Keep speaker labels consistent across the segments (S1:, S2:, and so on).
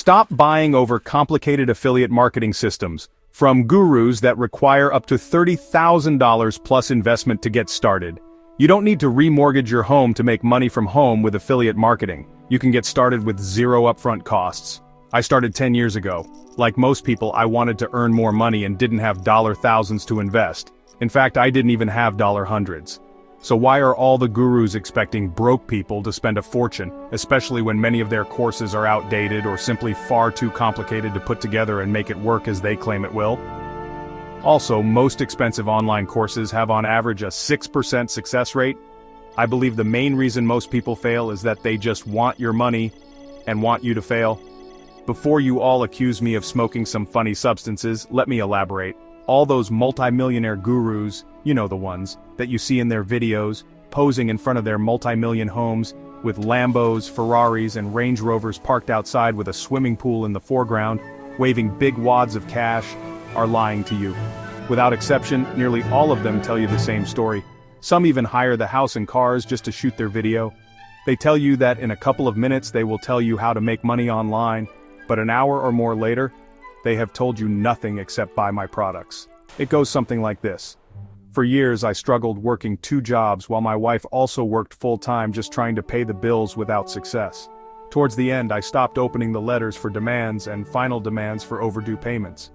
S1: Stop buying over complicated affiliate marketing systems from gurus that require up to $30,000 plus investment to get started. You don't need to remortgage your home to make money from home with affiliate marketing. You can get started with zero upfront costs. I started 10 years ago. Like most people, I wanted to earn more money and didn't have dollar thousands to invest. In fact, I didn't even have dollar hundreds. So why are all the gurus expecting broke people to spend a fortune, especially when many of their courses are outdated or simply far too complicated to put together and make it work as they claim it will? Also, most expensive online courses have on average a 6% success rate. I believe the main reason most people fail is that they just want your money and want you to fail. Before you all accuse me of smoking some funny substances, let me elaborate. All those multi-millionaire gurus, you know the ones, that you see in their videos, posing in front of their multi-million homes, with Lambos, Ferraris, and Range Rovers parked outside with a swimming pool in the foreground, waving big wads of cash, are lying to you. Without exception, nearly all of them tell you the same story. Some even hire the house and cars just to shoot their video. They tell you that in a couple of minutes they will tell you how to make money online, but an hour or more later, they have told you nothing except buy my products. It goes something like this. For years I struggled working 2 jobs while my wife also worked full-time just trying to pay the bills without success. Towards the end I stopped opening the letters for demands and final demands for overdue payments.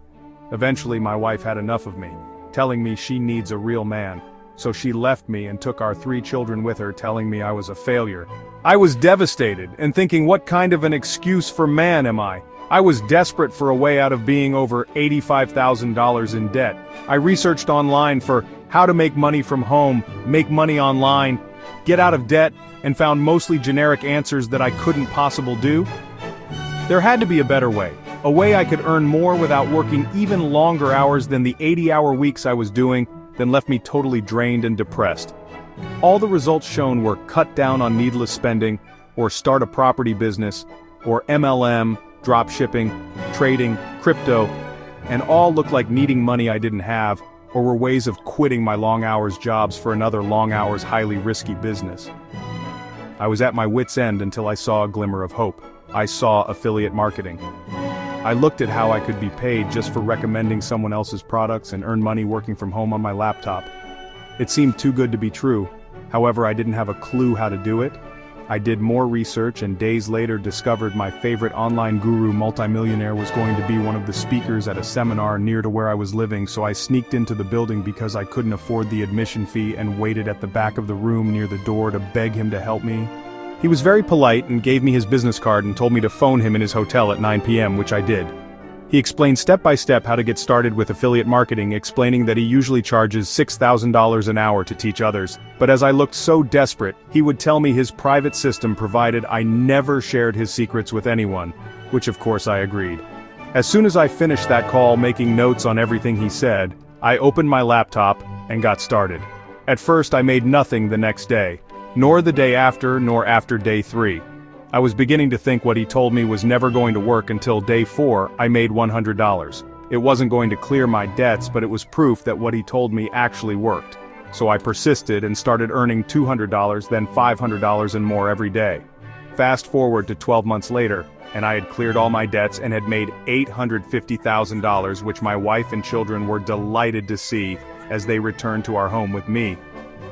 S1: Eventually my wife had enough of me, telling me she needs a real man, so she left me and took our 3 children with her, telling me I was a failure. I was devastated and thinking, what kind of an excuse for man am I? I was desperate for a way out of being over $85,000 in debt. I researched online for how to make money from home, make money online, get out of debt, and found mostly generic answers that I couldn't possibly do. There had to be a better way. A way I could earn more without working even longer hours than the 80-hour weeks I was doing, then left me totally drained and depressed. All the results shown were cut down on needless spending, or start a property business, or MLM, drop shipping, trading, crypto, and all looked like needing money I didn't have, or were ways of quitting my long hours jobs for another long hours highly risky business. I was at my wit's end until I saw a glimmer of hope. I saw affiliate marketing. I looked at how I could be paid just for recommending someone else's products and earn money working from home on my laptop. It seemed too good to be true. However, I didn't have a clue how to do it. I did more research and days later discovered my favorite online guru multimillionaire was going to be one of the speakers at a seminar near to where I was living, so I sneaked into the building because I couldn't afford the admission fee and waited at the back of the room near the door to beg him to help me. He was very polite and gave me his business card and told me to phone him in his hotel at 9 p.m., which I did. He explained step by step how to get started with affiliate marketing, explaining that he usually charges $6,000 an hour to teach others. But as I looked so desperate, he would tell me his private system provided I never shared his secrets with anyone, which of course I agreed. As soon as I finished that call making notes on everything he said, I opened my laptop and got started. At first I made nothing the next day, nor the day after, nor after day 3. I was beginning to think what he told me was never going to work until day 4, I made $100. It wasn't going to clear my debts, but it was proof that what he told me actually worked. So I persisted and started earning $200, then $500 and more every day. Fast forward to 12 months later, and I had cleared all my debts and had made $850,000, which my wife and children were delighted to see as they returned to our home with me.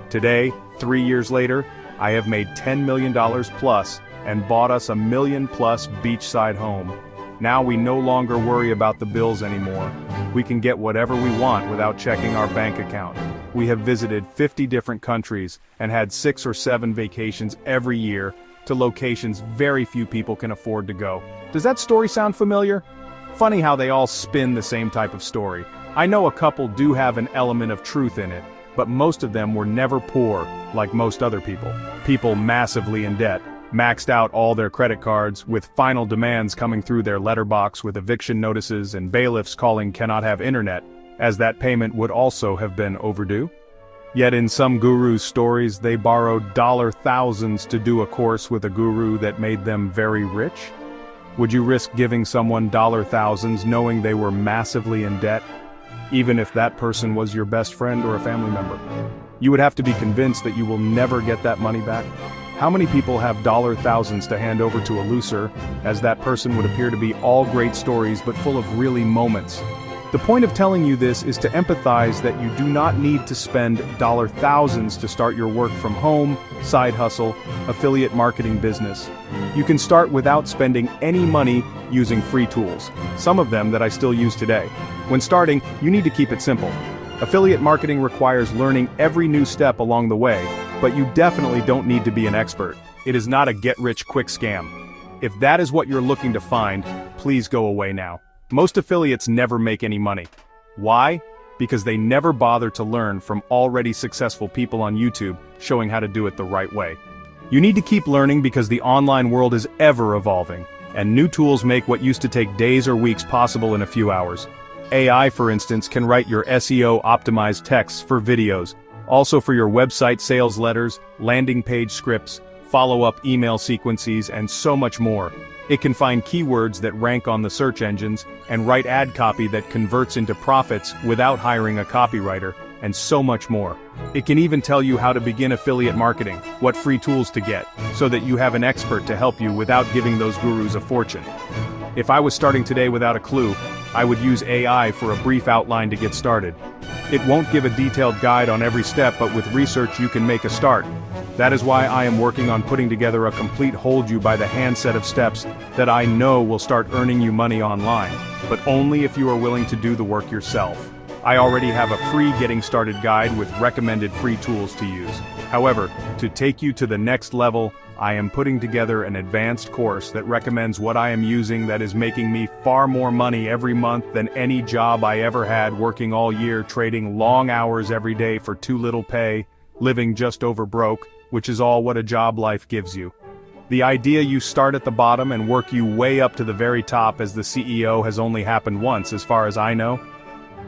S1: Today, 3 years later, I have made $10 million plus and bought us a $1 million+ beachside home. Now we no longer worry about the bills anymore. We can get whatever we want without checking our bank account. We have visited 50 different countries and had 6 or 7 vacations every year to locations very few people can afford to go. Does that story sound familiar? Funny how they all spin the same type of story. I know a couple do have an element of truth in it, but most of them were never poor, like most other people. People massively in debt, maxed out all their credit cards, with final demands coming through their letterbox with eviction notices and bailiffs calling cannot have internet, as that payment would also have been overdue. Yet in some gurus' stories they borrowed dollar thousands to do a course with a guru that made them very rich. Would you risk giving someone dollar thousands knowing they were massively in debt, even if that person was your best friend or a family member? You would have to be convinced that you will never get that money back. How many people have dollar thousands to hand over to a loser, as that person would appear to be all great stories but full of really moments? The point of telling you this is to empathize that you do not need to spend dollar thousands to start your work from home, side hustle, affiliate marketing business. You can start without spending any money using free tools, some of them that I still use today. When starting, you need to keep it simple. Affiliate marketing requires learning every new step along the way, but you definitely don't need to be an expert. It is not a get-rich-quick scam. If that is what you're looking to find, please go away now. Most affiliates never make any money. Why? Because they never bother to learn from already successful people on YouTube showing how to do it the right way. You need to keep learning because the online world is ever evolving, and new tools make what used to take days or weeks possible in a few hours. AI, for instance, can write your SEO-optimized texts for videos, also for your website sales letters, landing page scripts, follow-up email sequences, and so much more. It can find keywords that rank on the search engines, and write ad copy that converts into profits without hiring a copywriter, and so much more. It can even tell you how to begin affiliate marketing, what free tools to get, so that you have an expert to help you without giving those gurus a fortune. If I was starting today without a clue, I would use AI for a brief outline to get started. It won't give a detailed guide on every step, but with research you can make a start. That is why I am working on putting together a complete hold-you-by-the-hand set of steps that I know will start earning you money online, but only if you are willing to do the work yourself. I already have a free getting started guide with recommended free tools to use. However, to take you to the next level, I am putting together an advanced course that recommends what I am using that is making me far more money every month than any job I ever had, working all year, trading long hours every day for too little pay, living just over broke, which is all what a job life gives you. The idea you start at the bottom and work you way up to the very top as the CEO has only happened once, as far as I know.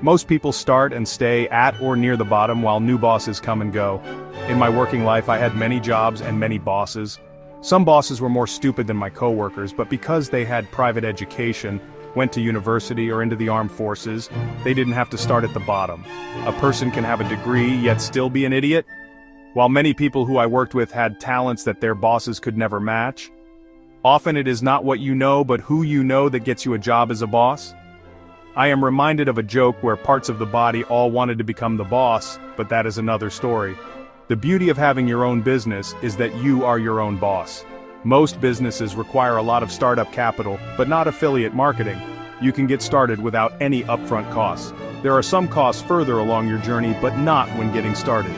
S1: Most people start and stay at or near the bottom while new bosses come and go. In my working life I had many jobs and many bosses. Some bosses were more stupid than my coworkers, but because they had private education, went to university or into the armed forces, they didn't have to start at the bottom. A person can have a degree yet still be an idiot? While many people who I worked with had talents that their bosses could never match, often it is not what you know but who you know that gets you a job as a boss. I am reminded of a joke where parts of the body all wanted to become the boss, but that is another story. The beauty of having your own business is that you are your own boss. Most businesses require a lot of startup capital, but not affiliate marketing. You can get started without any upfront costs. There are some costs further along your journey, but not when getting started.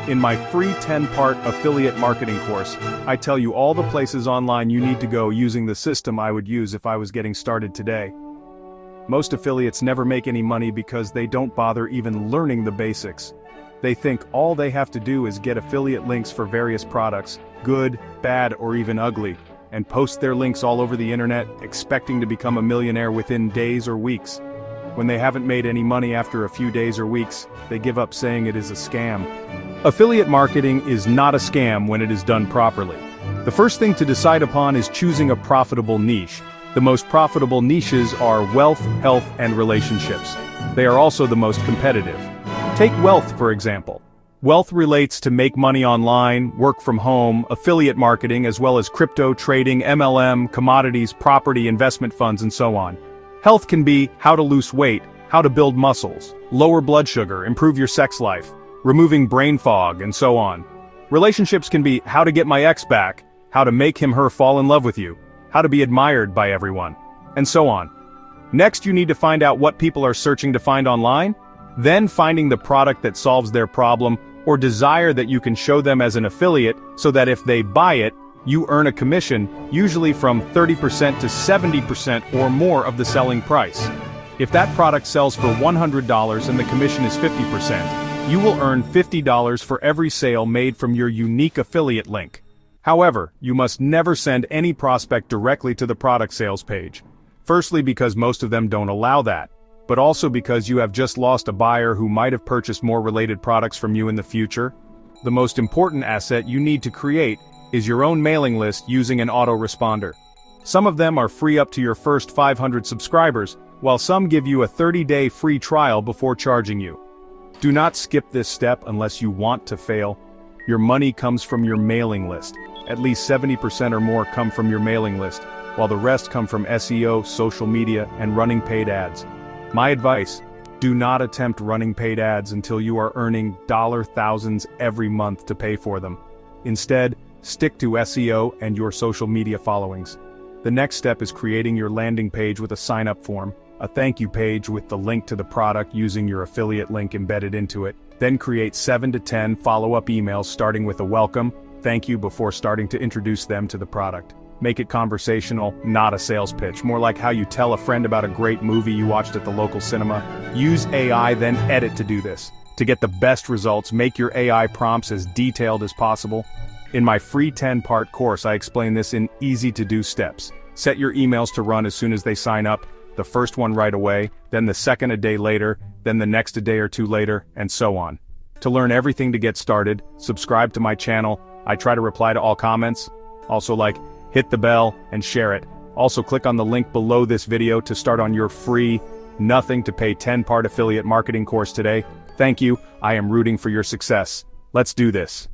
S1: In my free 10-part affiliate marketing course, I tell you all the places online you need to go using the system I would use if I was getting started today. Most affiliates never make any money because they don't bother even learning the basics. They think all they have to do is get affiliate links for various products, good, bad, or even ugly, and post their links all over the internet, expecting to become a millionaire within days or weeks. When they haven't made any money after a few days or weeks, they give up saying it is a scam. Affiliate marketing is not a scam when it is done properly. The first thing to decide upon is choosing a profitable niche. The most profitable niches are wealth, health, and relationships. They are also the most competitive. Take wealth, for example. Wealth relates to make money online, work from home, affiliate marketing, as well as crypto trading, MLM, commodities, property, investment funds, and so on. Health can be how to lose weight, how to build muscles, lower blood sugar, improve your sex life, removing brain fog, and so on. Relationships can be how to get my ex back, how to make him/her fall in love with you, how to be admired by everyone, and so on. Next, you need to find out what people are searching to find online, then finding the product that solves their problem or desire that you can show them as an affiliate so that if they buy it, you earn a commission, usually from 30% to 70% or more of the selling price. If that product sells for $100 and the commission is 50%, you will earn $50 for every sale made from your unique affiliate link. However, you must never send any prospect directly to the product sales page. Firstly, because most of them don't allow that, but also because you have just lost a buyer who might have purchased more related products from you in the future. The most important asset you need to create is your own mailing list using an autoresponder. Some of them are free up to your first 500 subscribers, while some give you a 30-day free trial before charging you. Do not skip this step unless you want to fail. Your money comes from your mailing list. At least 70% or more come from your mailing list, while the rest come from SEO, social media, and running paid ads. My advice: do not attempt running paid ads until you are earning dollar thousands every month to pay for them. Instead, stick to SEO and your social media followings. The next step is creating your landing page with a sign-up form, a thank you page with the link to the product using your affiliate link embedded into it. Then create 7 to 10 follow-up emails starting with a welcome, thank you before starting to introduce them to the product. Make it conversational, not a sales pitch, more like how you tell a friend about a great movie you watched at the local cinema. Use AI, then edit to do this. To get the best results, make your AI prompts as detailed as possible. In my free 10-part course, I explain this in easy-to-do steps. Set your emails to run as soon as they sign up, the first one right away, then the second a day later, then the next a day or two later, and so on. To learn everything to get started, subscribe to my channel. I try to reply to all comments. Also, hit the bell and share it. Also, click on the link below this video to start on your free, nothing-to-pay 10-part affiliate marketing course today. Thank you. I am rooting for your success. Let's do this.